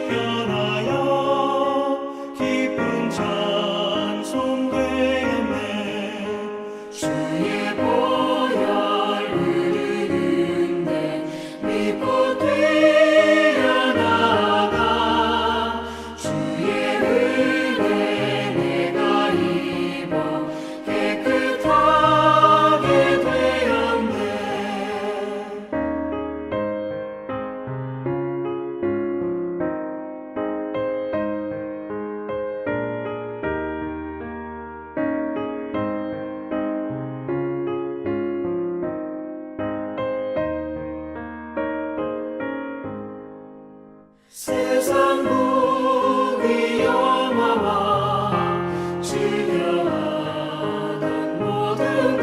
변하여 기쁜 찬송 되었네. 주의 보혈 흐르는데 믿고 뛰어나가 주의 은혜 내가 입어 깨끗하게 되었네. 세상 무위험하와 즐겨하던 모든 것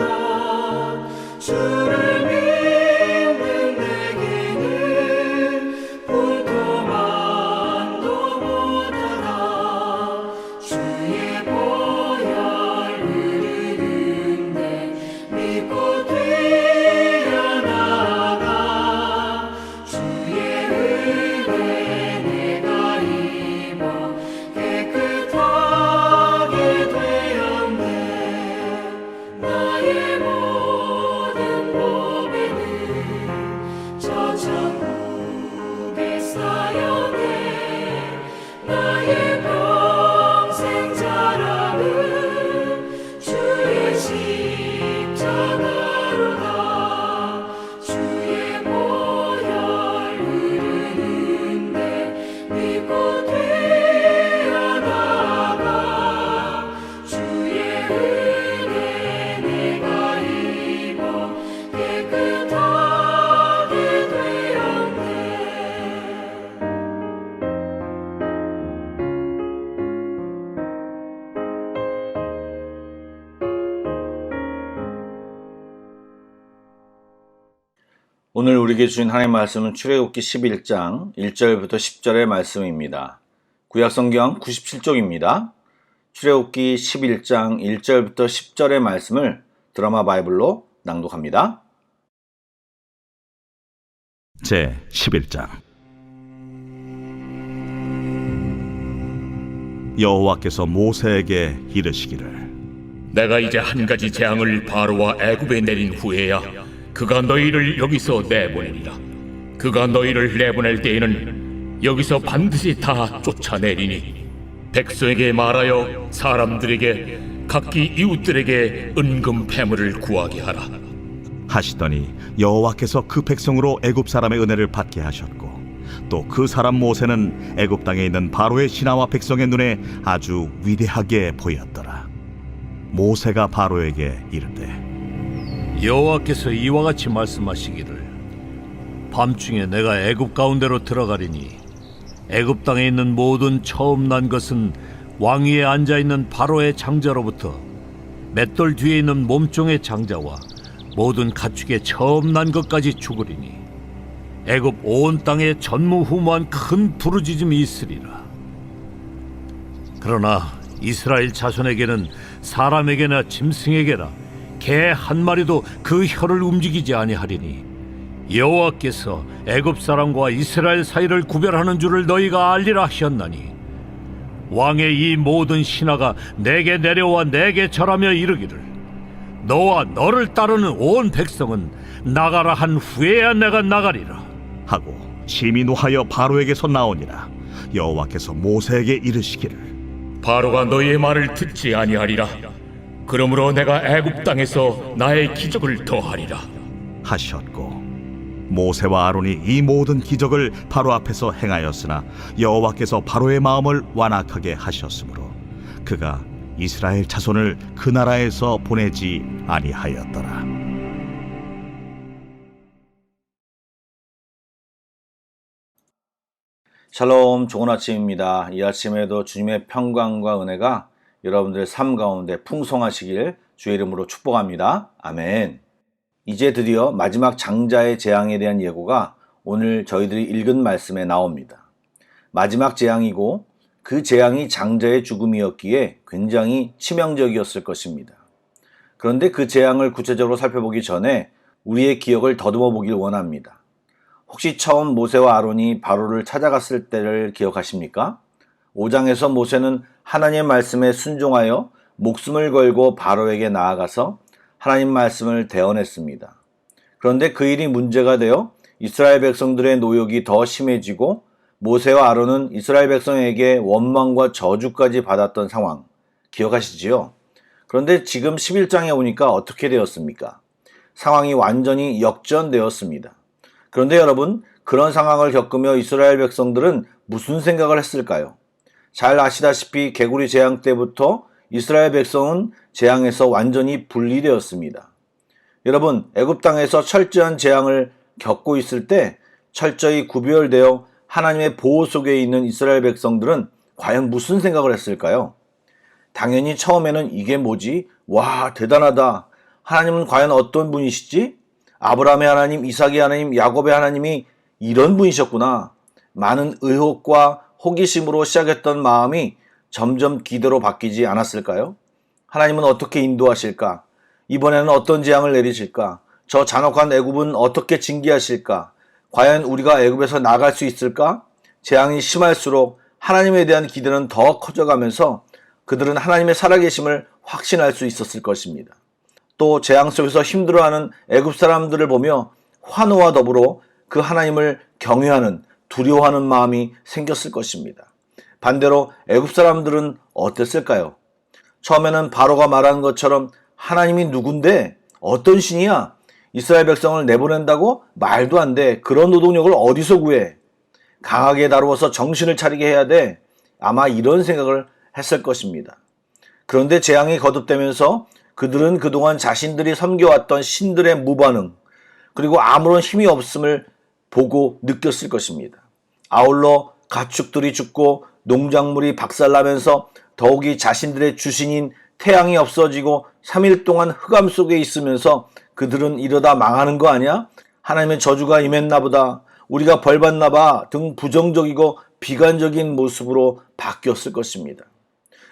주를 믿는 내게는 불도만도 못하나. 주의 보혈 흐르는데 믿고 뛰어나가 주의 은혜 내가 입어 깨끗하게 되었네. 나의 모든 보배는 저 천국에 쌓여네. 나의 평생 자랑은 주의 십자가로다. 주의 보혈 흐르는데 믿고 뛰어나가 주의 은혜 내가 입어 깨끗하게 되었네. 오늘 우리에게 주신 하나님의 말씀은 출애굽기 11장 1절부터 10절의 말씀입니다. 구약성경 97쪽입니다. 출애굽기 11장 1절부터 10절의 말씀을 드라마 바이블로 낭독합니다. 제 11장. 여호와께서 모세에게 이르시기를 내가 이제 한 가지 재앙을 바로와 애굽에 내린 후에야 그가 너희를 여기서 내보내리라. 그가 너희를 내보낼 때에는 여기서 반드시 다 쫓아내리니 백성에게 말하여 사람들에게 각기 이웃들에게 은금 패물을 구하게 하라. 하시더니 여호와께서 그 백성으로 애굽 사람의 은혜를 받게 하셨고 또 그 사람 모세는 애굽 땅에 있는 바로의 신하와 백성의 눈에 아주 위대하게 보였더라. 모세가 바로에게 이르되 여호와께서 이와 같이 말씀하시기를 밤중에 내가 애굽 가운데로 들어가리니 애굽 땅에 있는 모든 처음 난 것은 왕 위에 앉아있는 바로의 장자로부터 맷돌 뒤에 있는 몸종의 장자와 모든 가축의 처음 난 것까지 죽으리니 애굽 온 땅에 전무후무한 큰 부르짖음이 있으리라. 그러나 이스라엘 자손에게는 사람에게나 짐승에게나 개 한 마리도 그 혀를 움직이지 아니하리니 여호와께서 애굽 사람과 이스라엘 사이를 구별하는 줄을 너희가 알리라 하셨나니 왕의 이 모든 신하가 내게 내려와 내게 절하며 이르기를 너와 너를 따르는 온 백성은 나가라 한 후에야 내가 나가리라 하고 심히 노하여 바로에게서 나오니라. 여호와께서 모세에게 이르시기를 바로가 너희의 말을 듣지 아니하리라. 그러므로 내가 애굽 땅에서 나의 기적을 더하리라 하셨고 모세와 아론이 이 모든 기적을 바로 앞에서 행하였으나 여호와께서 바로의 마음을 완악하게 하셨으므로 그가 이스라엘 자손을 그 나라에서 보내지 아니하였더라. 샬롬, 좋은 아침입니다. 이 아침에도 주님의 평강과 은혜가 여러분들의 삶 가운데 풍성하시길 주의 이름으로 축복합니다. 아멘. 이제 드디어 마지막 장자의 재앙에 대한 예고가 오늘 저희들이 읽은 말씀에 나옵니다. 마지막 재앙이고 그 재앙이 장자의 죽음이었기에 굉장히 치명적이었을 것입니다. 그런데 그 재앙을 구체적으로 살펴보기 전에 우리의 기억을 더듬어 보길 원합니다. 혹시 처음 모세와 아론이 바로를 찾아갔을 때를 기억하십니까? 5장에서 모세는 하나님의 말씀에 순종하여 목숨을 걸고 바로에게 나아가서 하나님 말씀을 대언했습니다. 그런데 그 일이 문제가 되어 이스라엘 백성들의 노역이 더 심해지고 모세와 아론은 이스라엘 백성에게 원망과 저주까지 받았던 상황 기억하시지요? 그런데 지금 11장에 오니까 어떻게 되었습니까? 상황이 완전히 역전되었습니다. 그런데 여러분, 그런 상황을 겪으며 이스라엘 백성들은 무슨 생각을 했을까요? 잘 아시다시피 개구리 재앙 때부터 이스라엘 백성은 재앙에서 완전히 분리되었습니다. 여러분, 애굽 땅에서 철저한 재앙을 겪고 있을 때 철저히 구별되어 하나님의 보호 속에 있는 이스라엘 백성들은 과연 무슨 생각을 했을까요? 당연히 처음에는 이게 뭐지? 와, 대단하다. 하나님은 과연 어떤 분이시지? 아브라함의 하나님, 이삭의 하나님, 야곱의 하나님이 이런 분이셨구나. 많은 의혹과 호기심으로 시작했던 마음이 점점 기대로 바뀌지 않았을까요? 하나님은 어떻게 인도하실까? 이번에는 어떤 재앙을 내리실까? 저 잔혹한 애굽은 어떻게 징계하실까? 과연 우리가 애굽에서 나갈 수 있을까? 재앙이 심할수록 하나님에 대한 기대는 더 커져가면서 그들은 하나님의 살아계심을 확신할 수 있었을 것입니다. 또 재앙 속에서 힘들어하는 애굽 사람들을 보며 환호와 더불어 그 하나님을 경외하는, 두려워하는 마음이 생겼을 것입니다. 반대로 애굽 사람들은 어땠을까요? 처음에는 바로가 말한 것처럼 하나님이 누군데? 어떤 신이야? 이스라엘 백성을 내보낸다고? 말도 안 돼. 그런 노동력을 어디서 구해? 강하게 다루어서 정신을 차리게 해야 돼. 아마 이런 생각을 했을 것입니다. 그런데 재앙이 거듭되면서 그들은 그동안 자신들이 섬겨왔던 신들의 무반응, 그리고 아무런 힘이 없음을 보고 느꼈을 것입니다. 아울러 가축들이 죽고 농작물이 박살나면서 더욱이 자신들의 주신인 태양이 없어지고 3일 동안 흑암 속에 있으면서 그들은 이러다 망하는 거 아니야? 하나님의 저주가 임했나 보다. 우리가 벌받나 봐. 등 부정적이고 비관적인 모습으로 바뀌었을 것입니다.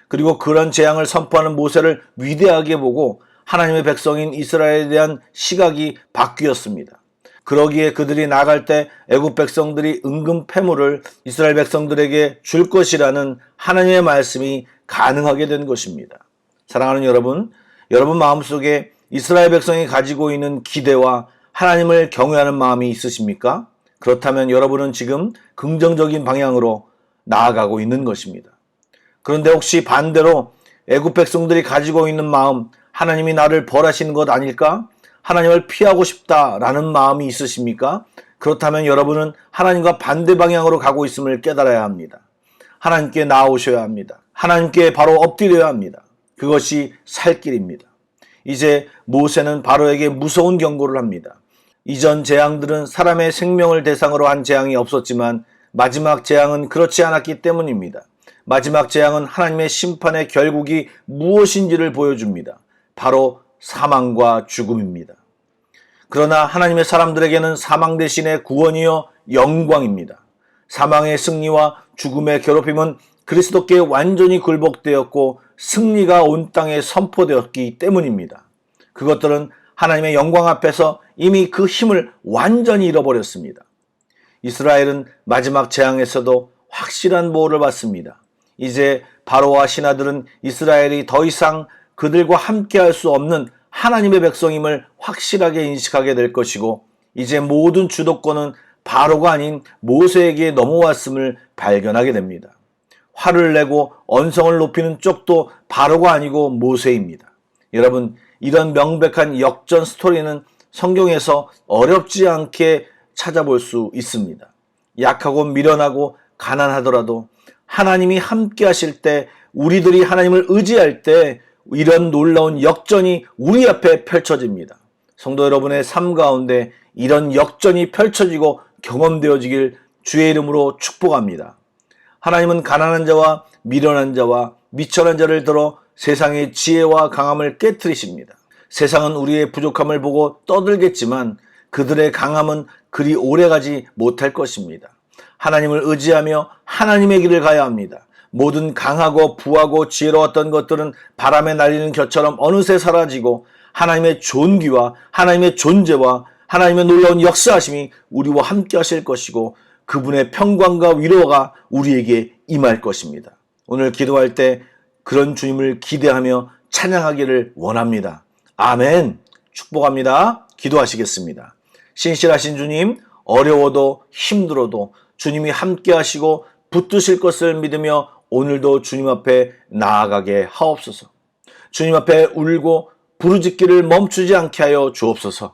그리고 그런 재앙을 선포하는 모세를 위대하게 보고 하나님의 백성인 이스라엘에 대한 시각이 바뀌었습니다. 그러기에 그들이 나갈 때 애굽 백성들이 은금 패물을 이스라엘 백성들에게 줄 것이라는 하나님의 말씀이 가능하게 된 것입니다. 사랑하는 여러분, 여러분 마음속에 이스라엘 백성이 가지고 있는 기대와 하나님을 경외하는 마음이 있으십니까? 그렇다면 여러분은 지금 긍정적인 방향으로 나아가고 있는 것입니다. 그런데 혹시 반대로 애굽 백성들이 가지고 있는 마음, 하나님이 나를 벌하시는 것 아닐까? 하나님을 피하고 싶다라는 마음이 있으십니까? 그렇다면 여러분은 하나님과 반대 방향으로 가고 있음을 깨달아야 합니다. 하나님께 나아오셔야 합니다. 하나님께 바로 엎드려야 합니다. 그것이 살 길입니다. 이제 모세는 바로에게 무서운 경고를 합니다. 이전 재앙들은 사람의 생명을 대상으로 한 재앙이 없었지만 마지막 재앙은 그렇지 않았기 때문입니다. 마지막 재앙은 하나님의 심판의 결국이 무엇인지를 보여줍니다. 바로 사망과 죽음입니다. 그러나 하나님의 사람들에게는 사망 대신의 구원이요 영광입니다. 사망의 승리와 죽음의 괴롭힘은 그리스도께 완전히 굴복되었고 승리가 온 땅에 선포되었기 때문입니다. 그것들은 하나님의 영광 앞에서 이미 그 힘을 완전히 잃어버렸습니다. 이스라엘은 마지막 재앙에서도 확실한 보호를 받습니다. 이제 바로와 신하들은 이스라엘이 더 이상 그들과 함께할 수 없는 하나님의 백성임을 확실하게 인식하게 될 것이고 이제 모든 주도권은 바로가 아닌 모세에게 넘어왔음을 발견하게 됩니다. 화를 내고 언성을 높이는 쪽도 바로가 아니고 모세입니다. 여러분, 이런 명백한 역전 스토리는 성경에서 어렵지 않게 찾아볼 수 있습니다. 약하고 미련하고 가난하더라도 하나님이 함께 하실 때, 우리들이 하나님을 의지할 때 이런 놀라운 역전이 우리 앞에 펼쳐집니다. 성도 여러분의 삶 가운데 이런 역전이 펼쳐지고 경험되어지길 주의 이름으로 축복합니다. 하나님은 가난한 자와 미련한 자와 미천한 자를 들어 세상의 지혜와 강함을 깨트리십니다. 세상은 우리의 부족함을 보고 떠들겠지만 그들의 강함은 그리 오래가지 못할 것입니다. 하나님을 의지하며 하나님의 길을 가야 합니다. 모든 강하고 부하고 지혜로웠던 것들은 바람에 날리는 겨처럼 어느새 사라지고 하나님의 존귀와 하나님의 존재와 하나님의 놀라운 역사하심이 우리와 함께 하실 것이고 그분의 평강과 위로가 우리에게 임할 것입니다. 오늘 기도할 때 그런 주님을 기대하며 찬양하기를 원합니다. 아멘. 축복합니다. 기도하시겠습니다. 신실하신 주님, 어려워도 힘들어도 주님이 함께 하시고 붙드실 것을 믿으며 오늘도 주님 앞에 나아가게 하옵소서. 주님 앞에 울고 부르짖기를 멈추지 않게 하여 주옵소서.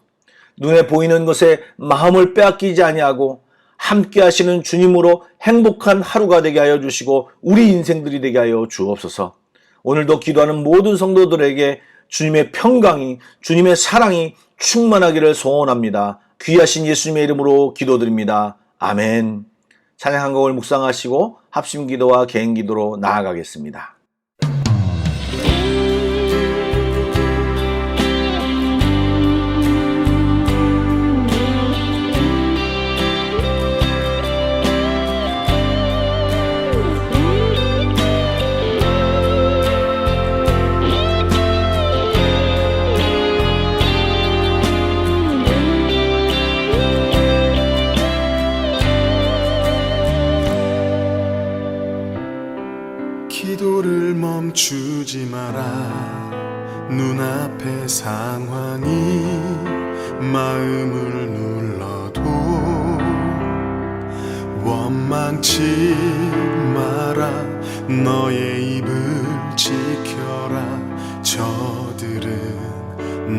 눈에 보이는 것에 마음을 빼앗기지 아니하고 함께 하시는 주님으로 행복한 하루가 되게 하여 주시고 우리 인생들이 되게 하여 주옵소서. 오늘도 기도하는 모든 성도들에게 주님의 평강이, 주님의 사랑이 충만하기를 소원합니다. 귀하신 예수님의 이름으로 기도드립니다. 아멘. 찬양 한 곡을 묵상하시고 합심 기도와 개인 기도로 나아가겠습니다. 기도를 멈추지 마라. 눈앞의 상황이 마음을 눌러도 원망치 마라. 너의 입을 지켜라. 저들은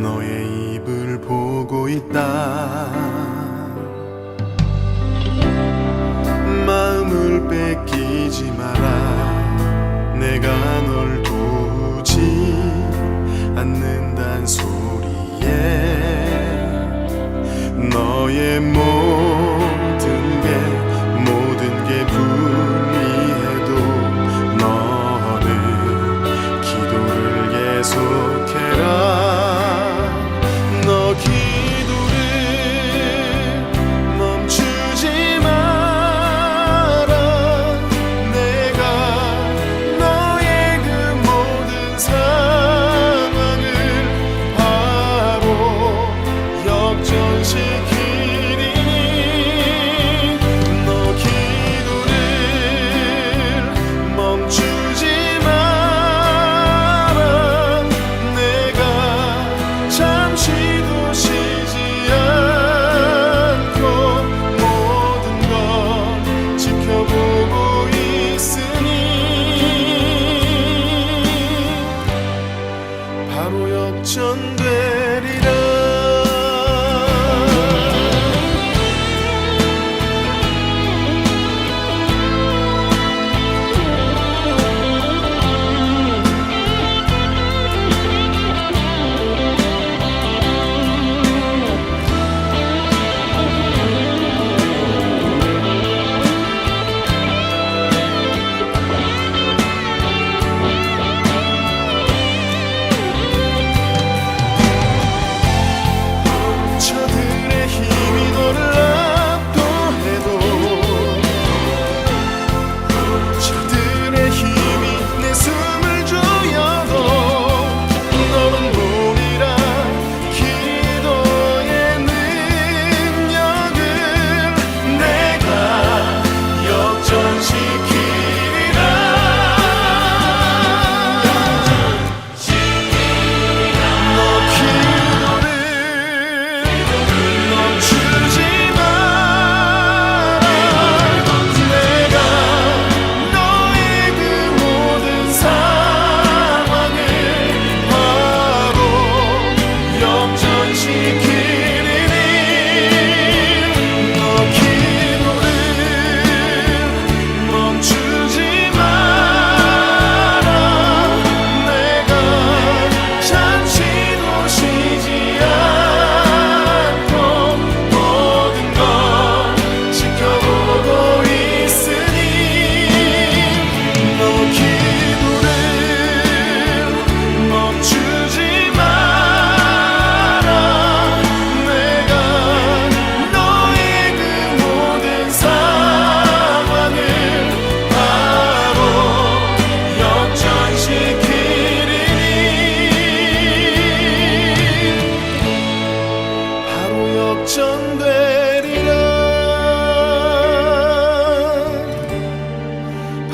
너의 입을 보고 있다. 마음을 뺏기지 마라. 내가 널 도우지 않는단 소리에 너의 모든 게 불리해도 너는 기도를 계속해라. 너 기도를 멈추지 마라. 내가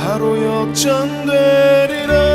바로 역전되리라